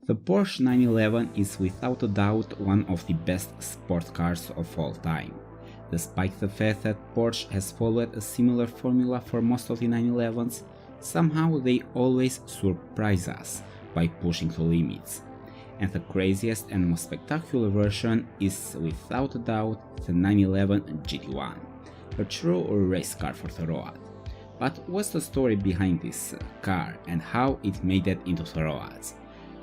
The Porsche 911 is without a doubt one of the best sport cars of all time. Despite the fact that Porsche has followed a similar formula for most of the 911s, somehow they always surprise us by pushing the limits. And the craziest and most spectacular version is without a doubt the 911 GT1, a true race car for the road. But what's the story behind this car and how it made it into the roads?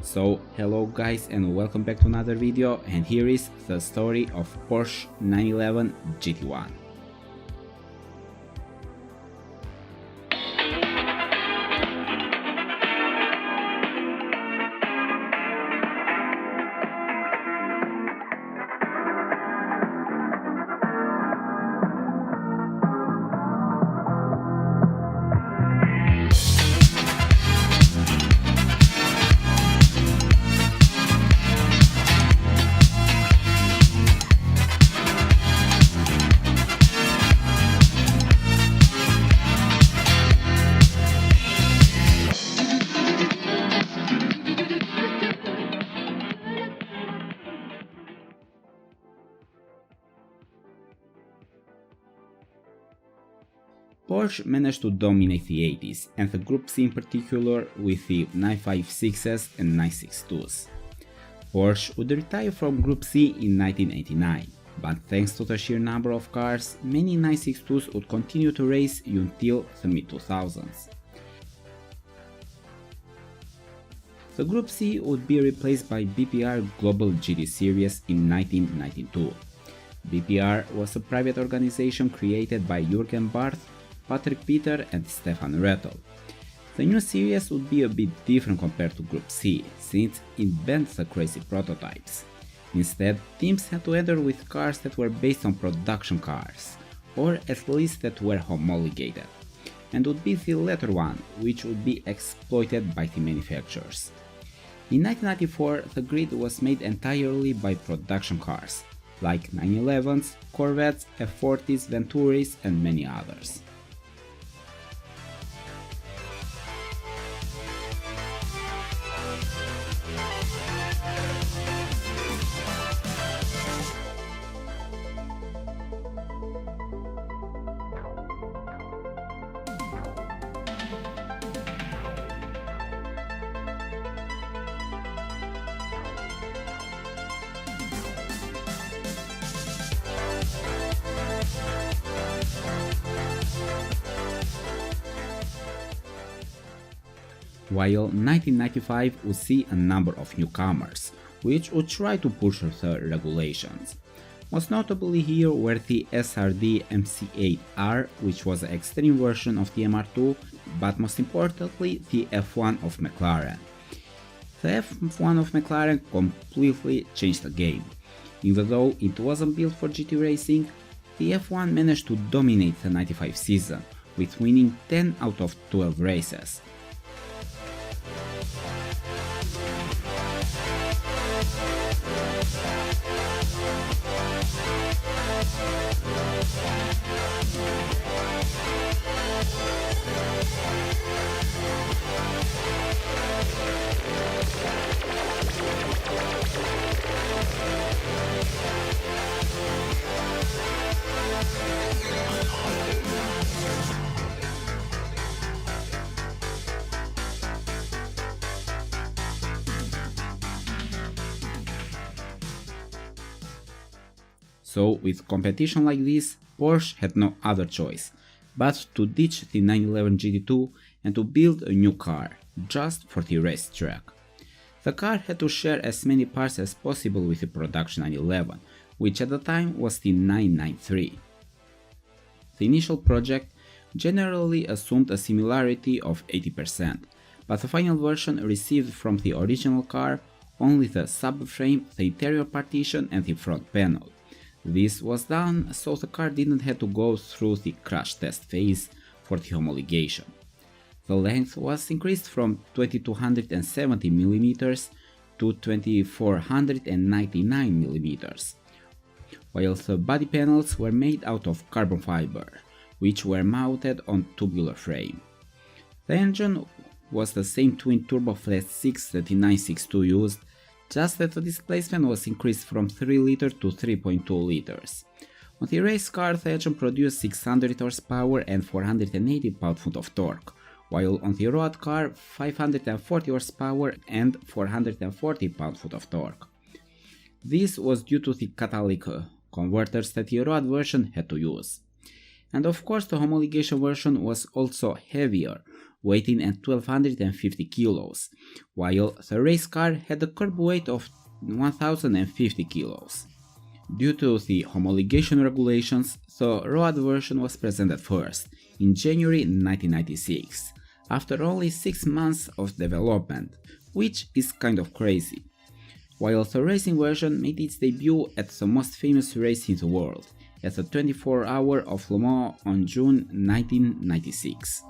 So hello guys and welcome back to another video, and here is the story of Porsche 911 GT1. Porsche managed to dominate the 80s, and the Group C in particular, with the 956s and 962s. Porsche would retire from Group C in 1989, but thanks to the sheer number of cars, many 962s would continue to race until the mid-2000s. The Group C would be replaced by BPR Global GT Series in 1992. BPR was a private organization created by Jürgen Barth, Patrick Peter and Stefan Rettel. The new series would be a bit different compared to Group C, since it banned the crazy prototypes. Instead, teams had to enter with cars that were based on production cars, or at least that were homologated, and would be the latter one which would be exploited by the manufacturers. In 1994, the grid was made entirely by production cars, like 911s, Corvettes, F40s, Venturis and many others. While 1995 would see a number of newcomers, which would try to push the regulations. Most notably here were the SRD MC8R, which was an extreme version of the MR2, but most importantly the F1 of McLaren. The F1 of McLaren completely changed the game. Even though it wasn't built for GT racing, the F1 managed to dominate the 95 season, with winning 10 out of 12 races. So with competition like this, Porsche had no other choice but to ditch the 911 GT2 and to build a new car, just for the racetrack. The car had to share as many parts as possible with the production 911, which at the time was the 993. The initial project generally assumed a similarity of 80%, but the final version received from the original car only the subframe, the interior partition and the front panel. This was done so the car didn't have to go through the crash test phase for the homologation. The length was increased from 2270mm to 2499mm, while the body panels were made out of carbon fiber, which were mounted on tubular frame. The engine was the same twin-turbo flat 6 3962 used, just that the displacement was increased from 3 liters to 3.2 liters. On the race car, the engine produced 600 horsepower and 480 pound-foot of torque, while on the road car 540 horsepower and 440 pound-foot of torque. This was due to the catalytic converters that the road version had to use. And of course the homologation version was also heavier, weighing at 1250 kilos, while the race car had a curb weight of 1050 kilos. Due to the homologation regulations, the road version was presented first, in January 1996, after only 6 months of development, which is kind of crazy. While the racing version made its debut at the most famous race in the world, at the 24-hour of Le Mans on June 1996.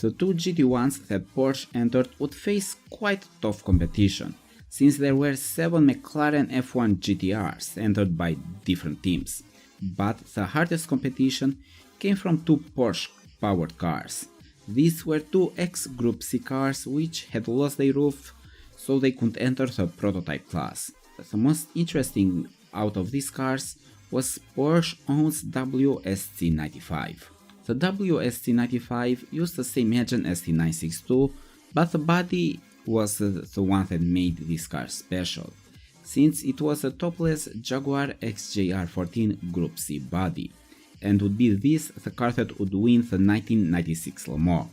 The two GT1s that Porsche entered would face quite tough competition, since there were 7 McLaren F1 GTRs entered by different teams, but the hardest competition came from 2 Porsche-powered cars. These were 2 ex-Group C cars which had lost their roof, so they couldn't enter the prototype class. The most interesting out of these cars was Porsche own's WSC95. The WSC95 used the same engine as the 962, but the body was the one that made this car special, since it was a topless Jaguar XJR14 Group C body, and would be this the car that would win the 1996 Le Mans,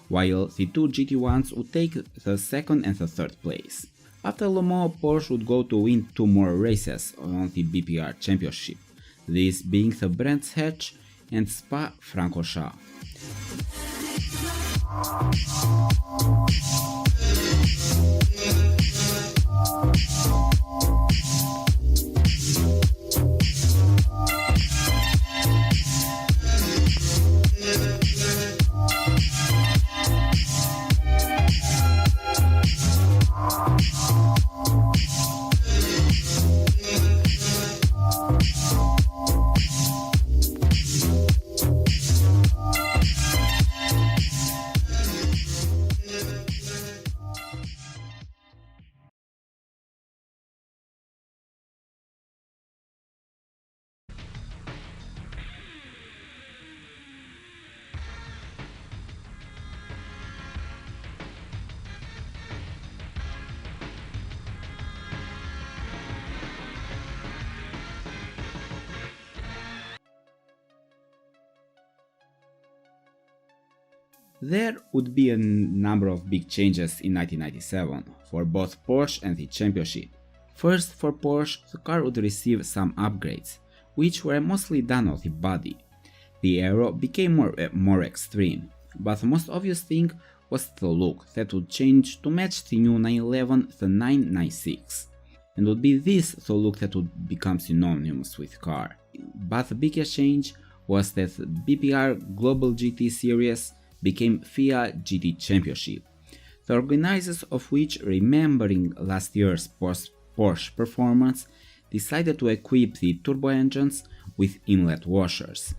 while the two GT1s would take the second and the third place. After Le Mans, Porsche would go to win 2 more races on the BPR Championship, this being the Brands Hatch and Spa-Francorchamps. There would be a number of big changes in 1997 for both Porsche and the championship. First, for Porsche, the car would receive some upgrades, which were mostly done on the body. The aero became more extreme, but the most obvious thing was the look that would change to match the new 911, the 996, and would be this the look that would become synonymous with the car. But the biggest change was that the BPR Global GT Series became FIA GT Championship, the organizers of which, remembering last year's Porsche performance, decided to equip the turbo engines with inlet washers.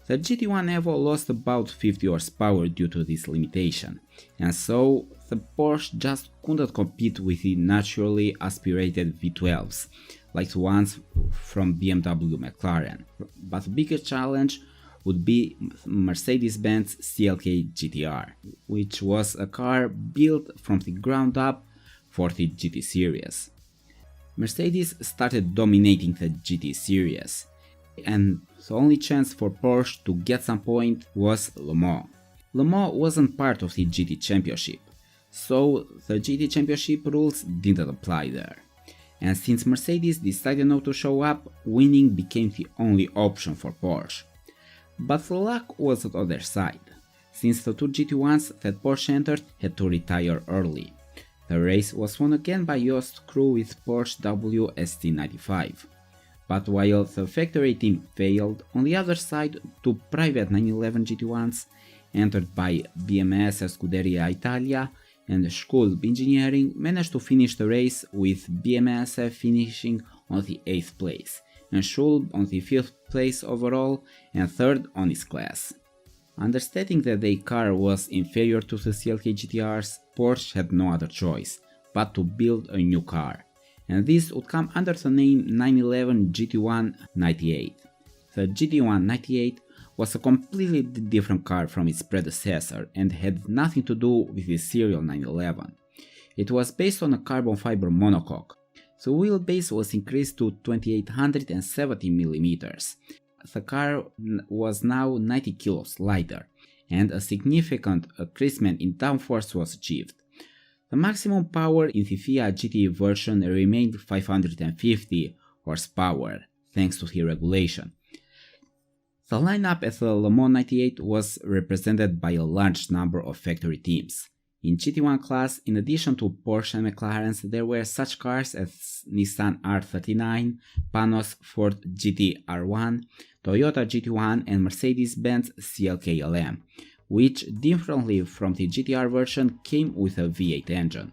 The GT1 Evo lost about 50 horsepower due to this limitation, and so the Porsche just couldn't compete with the naturally aspirated V12s, like the ones from BMW McLaren. But the biggest challenge would be Mercedes-Benz CLK GTR, which was a car built from the ground up for the GT Series. Mercedes started dominating the GT Series, and the only chance for Porsche to get some point was Le Mans. Le Mans wasn't part of the GT Championship, so the GT Championship rules didn't apply there. And since Mercedes decided not to show up, winning became the only option for Porsche. But the luck was on their side. since the two GT1s that Porsche entered had to retire early. The race was won again by Jost Crew with Porsche WST95. But while the factory team failed, on the other side, two private 911 GT1s entered by BMS Scuderia Italia and Schulb Engineering managed to finish the race, with BMS finishing on the 8th place and Schulb on the 5th place overall and 3rd on his class. Understanding that their car was inferior to the CLK GTRs, Porsche had no other choice but to build a new car, and this would come under the name 911 GT1 98. The GT1 98 was a completely different car from its predecessor and had nothing to do with the serial 911. It was based on a carbon fiber monocoque. The wheelbase was increased to 2870 mm. The car was now 90 kilos lighter, and a significant increasement in downforce was achieved. The maximum power in the FIA GT version remained 550 horsepower, thanks to the regulation. The lineup at the Le Mans 98 was represented by a large number of factory teams. In GT1 class, in addition to Porsche and McLaren, there were such cars as Nissan R39, Pano's Ford GT-R1, Toyota GT1 and Mercedes-Benz CLK LM, which, differently from the GTR version, came with a V8 engine.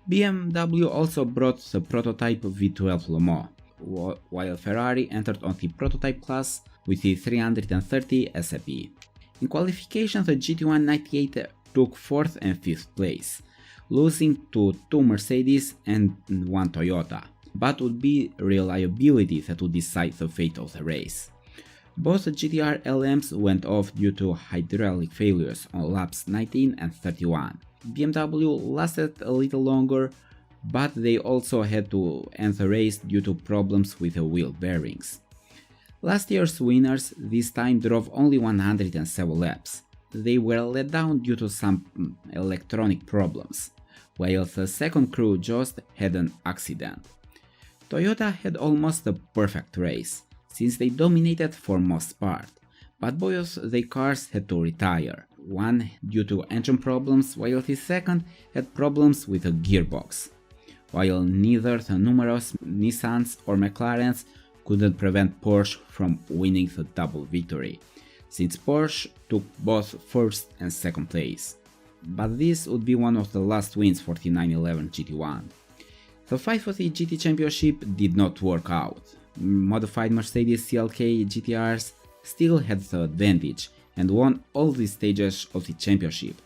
BMW also brought the prototype V12 Le Mans, while Ferrari entered on the prototype class with the 330 SAP. In qualification, the GT1 98 took 4th and 5th place, losing to 2 Mercedes and 1 Toyota, but would be reliability that would decide the fate of the race. Both GTR LMs went off due to hydraulic failures on laps 19 and 31. BMW lasted a little longer, but they also had to end the race due to problems with the wheel bearings. Last year's winners this time drove only 107 laps. They were let down due to some electronic problems, while the second crew just had an accident. Toyota had almost a perfect race, since they dominated for most part, but both their cars had to retire, one due to engine problems while the second had problems with a gearbox, while neither the numerous Nissans or McLarens couldn't prevent Porsche from winning the double victory, since Porsche took both 1st and 2nd place. But this would be one of the last wins for the 911 GT1. The fight for the GT Championship did not work out. Modified Mercedes CLK GTRs still had the advantage and won all the stages of the championship.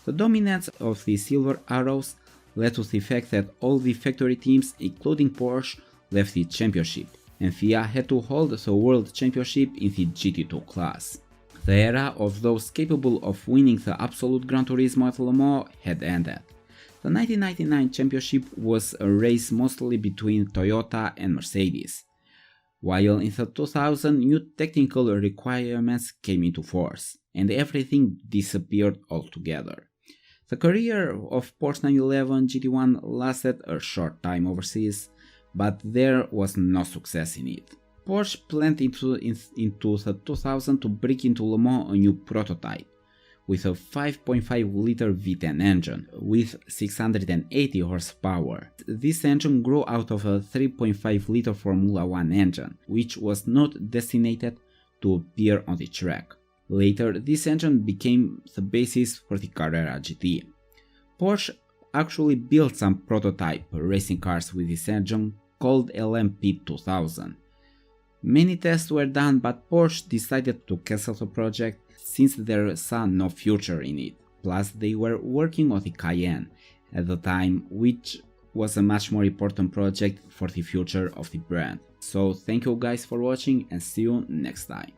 The dominance of the Silver Arrows led to the fact that all the factory teams, including Porsche, left the championship, and FIA had to hold the World Championship in the GT2 class. The era of those capable of winning the absolute Gran Turismo at Le Mans had ended. The 1999 championship was a race mostly between Toyota and Mercedes, while in the 2000 new technical requirements came into force, and everything disappeared altogether. The career of Porsche 911 GT1 lasted a short time overseas, but there was no success in it. Porsche planned into the 2000 to bring into Le Mans a new prototype, with a 5.5-liter V10 engine with 680 horsepower. This engine grew out of a 3.5-liter Formula 1 engine, which was not destined to appear on the track. Later, this engine became the basis for the Carrera GT. Porsche actually built some prototype racing cars with this engine called LMP 2000. Many tests were done, but Porsche decided to cancel the project since there saw no future in it. Plus, they were working on the Cayenne at the time, which was a much more important project for the future of the brand. So thank you guys for watching and see you next time.